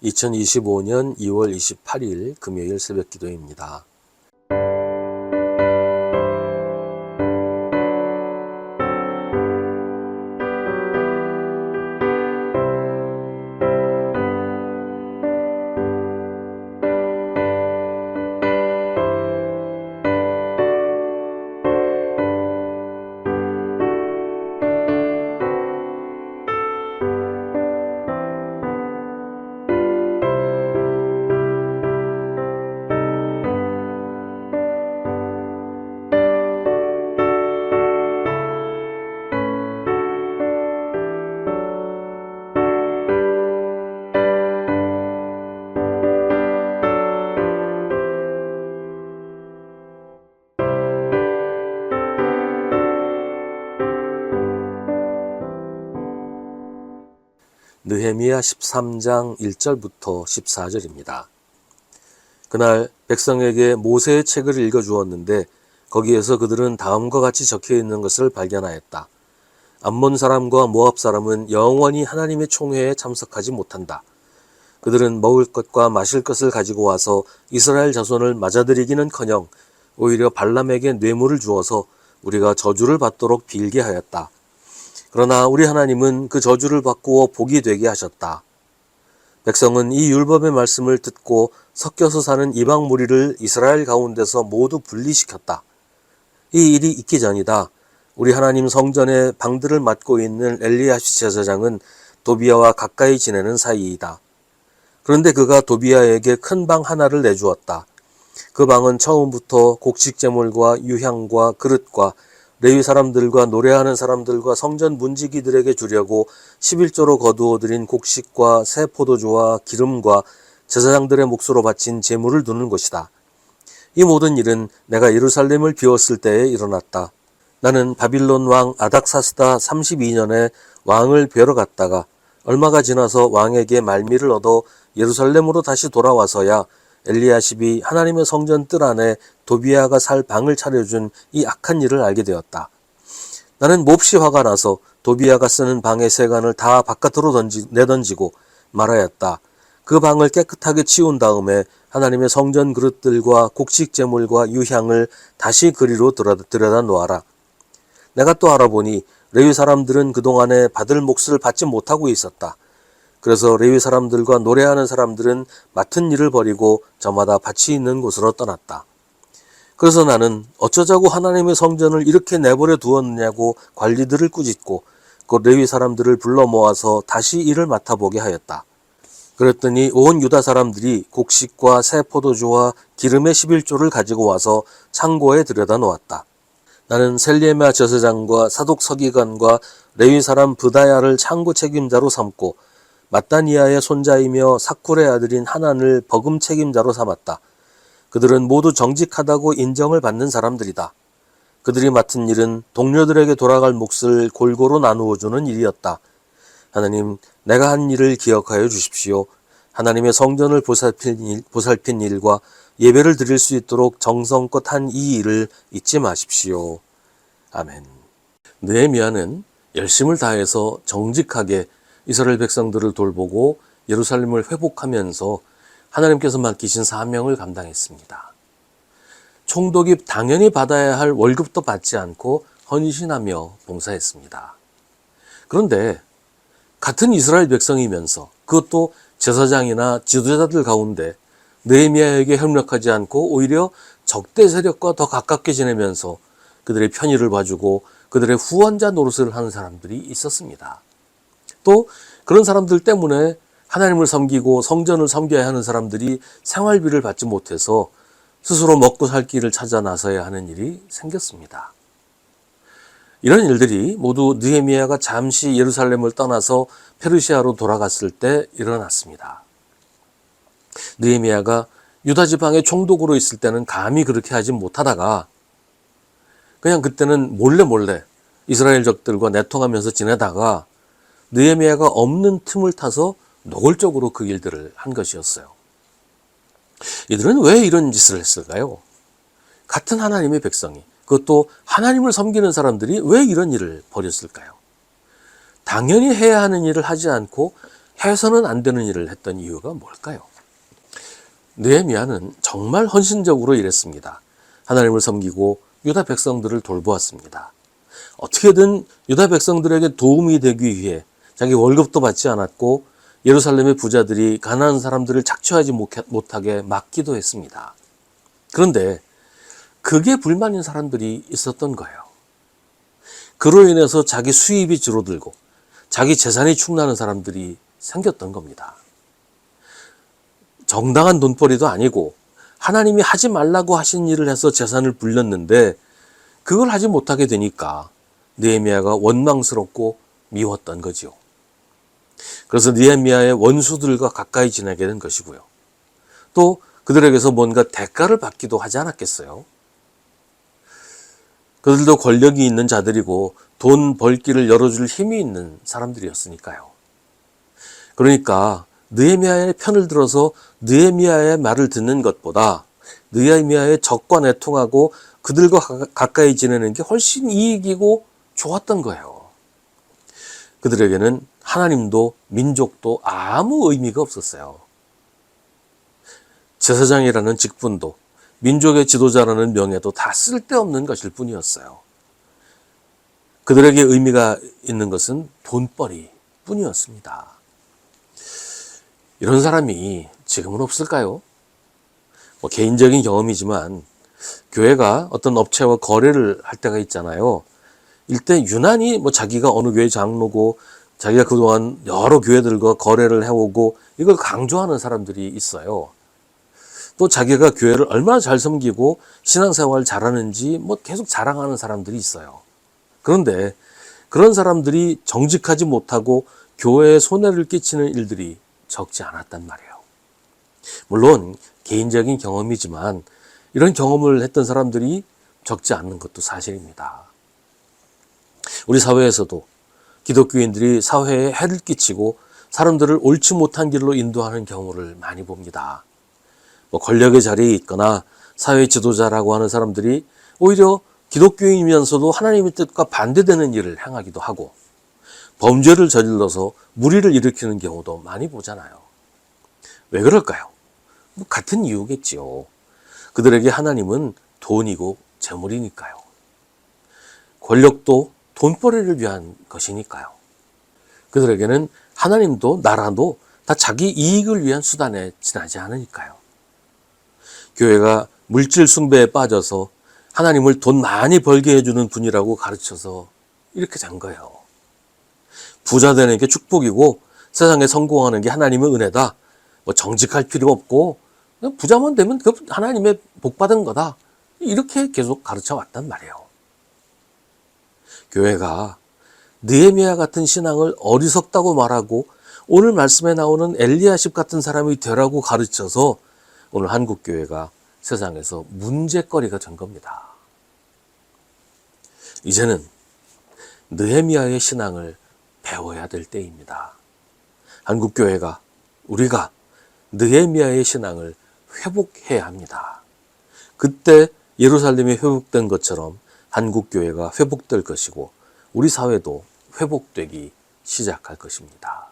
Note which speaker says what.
Speaker 1: 2025년 2월 28일 금요일 새벽 기도입니다. 느헤미야 13장 1절부터 14절입니다. 그날 백성에게 모세의 책을 읽어주었는데 거기에서 그들은 다음과 같이 적혀 있는 것을 발견하였다. 암몬 사람과 모압 사람은 영원히 하나님의 총회에 참석하지 못한다. 그들은 먹을 것과 마실 것을 가지고 와서 이스라엘 자손을 맞아들이기는커녕 오히려 발람에게 뇌물을 주어서 우리가 저주를 받도록 빌게 하였다. 그러나 우리 하나님은 그 저주를 바꾸어 복이 되게 하셨다. 백성은 이 율법의 말씀을 듣고 섞여서 사는 이방 무리를 이스라엘 가운데서 모두 분리시켰다. 이 일이 있기 전이다. 우리 하나님 성전의 방들을 맡고 있는 엘리야시 제사장은 도비야와 가까이 지내는 사이이다. 그런데 그가 도비야에게 큰 방 하나를 내주었다. 그 방은 처음부터 곡식 제물과 유향과 그릇과 레위 사람들과 노래하는 사람들과 성전 문지기들에게 주려고 11조로 거두어 들인 곡식과 새 포도주와 기름과 제사장들의 몫으로 바친 제물을 두는 것이다. 이 모든 일은 내가 예루살렘을 비웠을 때에 일어났다. 나는 바빌론 왕 아닥사스다 32년에 왕을 뵈러 갔다가 얼마가 지나서 왕에게 말미를 얻어 예루살렘으로 다시 돌아와서야 엘리야십이 하나님의 성전 뜰 안에 도비야가 살 방을 차려준 이 악한 일을 알게 되었다. 나는 몹시 화가 나서 도비야가 쓰는 방의 세간을 다 바깥으로 내던지고 말하였다. 그 방을 깨끗하게 치운 다음에 하나님의 성전 그릇들과 곡식 제물과 유향을 다시 그리로 들여다 놓아라. 내가 또 알아보니 레위 사람들은 그동안에 받을 몫을 받지 못하고 있었다. 그래서 레위 사람들과 노래하는 사람들은 맡은 일을 버리고 저마다 밭이 있는 곳으로 떠났다. 그래서 나는 어쩌자고 하나님의 성전을 이렇게 내버려 두었느냐고 관리들을 꾸짖고 그 레위 사람들을 불러 모아서 다시 일을 맡아보게 하였다. 그랬더니 온 유다 사람들이 곡식과 새 포도주와 기름의 11조를 가지고 와서 창고에 들여다 놓았다. 나는 셀레미야 제사장과 사독 서기관과 레위 사람 브다야를 창고 책임자로 삼고 마따니아의 손자이며 사쿨의 아들인 하난을 버금 책임자로 삼았다. 그들은 모두 정직하다고 인정을 받는 사람들이다. 그들이 맡은 일은 동료들에게 돌아갈 몫을 골고루 나누어 주는 일이었다. 하나님, 내가 한 일을 기억하여 주십시오. 하나님의 성전을 보살핀 일과 예배를 드릴 수 있도록 정성껏 한 이 일을 잊지 마십시오. 아멘. 느헤미야는 열심을 다해서 정직하게 이스라엘 백성들을 돌보고 예루살렘을 회복하면서 하나님께서 맡기신 사명을 감당했습니다. 총독이 당연히 받아야 할 월급도 받지 않고 헌신하며 봉사했습니다. 그런데 같은 이스라엘 백성이면서 그것도 제사장이나 지도자들 가운데 느헤미야에게 협력하지 않고 오히려 적대 세력과 더 가깝게 지내면서 그들의 편의를 봐주고 그들의 후원자 노릇을 하는 사람들이 있었습니다. 또 그런 사람들 때문에 하나님을 섬기고 성전을 섬겨야 하는 사람들이 생활비를 받지 못해서 스스로 먹고 살 길을 찾아 나서야 하는 일이 생겼습니다. 이런 일들이 모두 느헤미야가 잠시 예루살렘을 떠나서 페르시아로 돌아갔을 때 일어났습니다. 느헤미야가 유다 지방의 총독으로 있을 때는 감히 그렇게 하지 못하다가 그냥 그때는 몰래 이스라엘 적들과 내통하면서 지내다가 느헤미야가 없는 틈을 타서 노골적으로 그 일들을 한 것이었어요. 이들은 왜 이런 짓을 했을까요? 같은 하나님의 백성이, 그것도 하나님을 섬기는 사람들이 왜 이런 일을 벌였을까요? 당연히 해야 하는 일을 하지 않고 해서는 안 되는 일을 했던 이유가 뭘까요? 느헤미야는 정말 헌신적으로 일했습니다. 하나님을 섬기고 유다 백성들을 돌보았습니다. 어떻게든 유다 백성들에게 도움이 되기 위해 자기 월급도 받지 않았고 예루살렘의 부자들이 가난한 사람들을 착취하지 못하게 막기도 했습니다. 그런데 그게 불만인 사람들이 있었던 거예요. 그로 인해서 자기 수입이 줄어들고 자기 재산이 축나는 사람들이 생겼던 겁니다. 정당한 돈벌이도 아니고 하나님이 하지 말라고 하신 일을 해서 재산을 불렸는데 그걸 하지 못하게 되니까 느헤미야가 원망스럽고 미웠던 거지요. 그래서 느헤미야의 원수들과 가까이 지내게 된 것이고요. 또 그들에게서 뭔가 대가를 받기도 하지 않았겠어요? 그들도 권력이 있는 자들이고 돈 벌기를 열어줄 힘이 있는 사람들이었으니까요. 그러니까 느헤미야의 편을 들어서 느헤미야의 말을 듣는 것보다 느헤미야의 적과 내통하고 그들과 가까이 지내는 게 훨씬 이익이고 좋았던 거예요. 그들에게는 하나님도 민족도 아무 의미가 없었어요. 제사장이라는 직분도 민족의 지도자라는 명예도 다 쓸데없는 것일 뿐이었어요. 그들에게 의미가 있는 것은 돈벌이 뿐이었습니다. 이런 사람이 지금은 없을까요? 개인적인 경험이지만 교회가 어떤 업체와 거래를 할 때가 있잖아요. 이때 유난히 자기가 어느 교회 장로고 자기가 그동안 여러 교회들과 거래를 해오고 이걸 강조하는 사람들이 있어요. 또 자기가 교회를 얼마나 잘 섬기고 신앙생활 잘하는지 계속 자랑하는 사람들이 있어요. 그런데 그런 사람들이 정직하지 못하고 교회에 손해를 끼치는 일들이 적지 않았단 말이에요. 물론 개인적인 경험이지만 이런 경험을 했던 사람들이 적지 않는 것도 사실입니다. 우리 사회에서도 기독교인들이 사회에 해를 끼치고 사람들을 옳지 못한 길로 인도하는 경우를 많이 봅니다. 권력의 자리에 있거나 사회 지도자라고 하는 사람들이 오히려 기독교인이면서도 하나님의 뜻과 반대되는 일을 행하기도 하고 범죄를 저질러서 무리를 일으키는 경우도 많이 보잖아요. 왜 그럴까요? 같은 이유겠지요. 그들에게 하나님은 돈이고 재물이니까요. 권력도 돈벌이를 위한 것이니까요. 그들에게는 하나님도 나라도 다 자기 이익을 위한 수단에 지나지 않으니까요. 교회가 물질 숭배에 빠져서 하나님을 돈 많이 벌게 해주는 분이라고 가르쳐서 이렇게 된 거예요. 부자 되는 게 축복이고 세상에 성공하는 게 하나님의 은혜다. 정직할 필요 없고 부자만 되면 그 하나님의 복 받은 거다. 이렇게 계속 가르쳐 왔단 말이에요. 교회가 느헤미야 같은 신앙을 어리석다고 말하고 오늘 말씀에 나오는 엘리야십 같은 사람이 되라고 가르쳐서 오늘 한국 교회가 세상에서 문제거리가 된 겁니다. 이제는 느헤미야의 신앙을 배워야 될 때입니다. 한국 교회가 우리가 느헤미야의 신앙을 회복해야 합니다. 그때 예루살렘이 회복된 것처럼 한국 교회가 회복될 것이고 우리 사회도 회복되기 시작할 것입니다.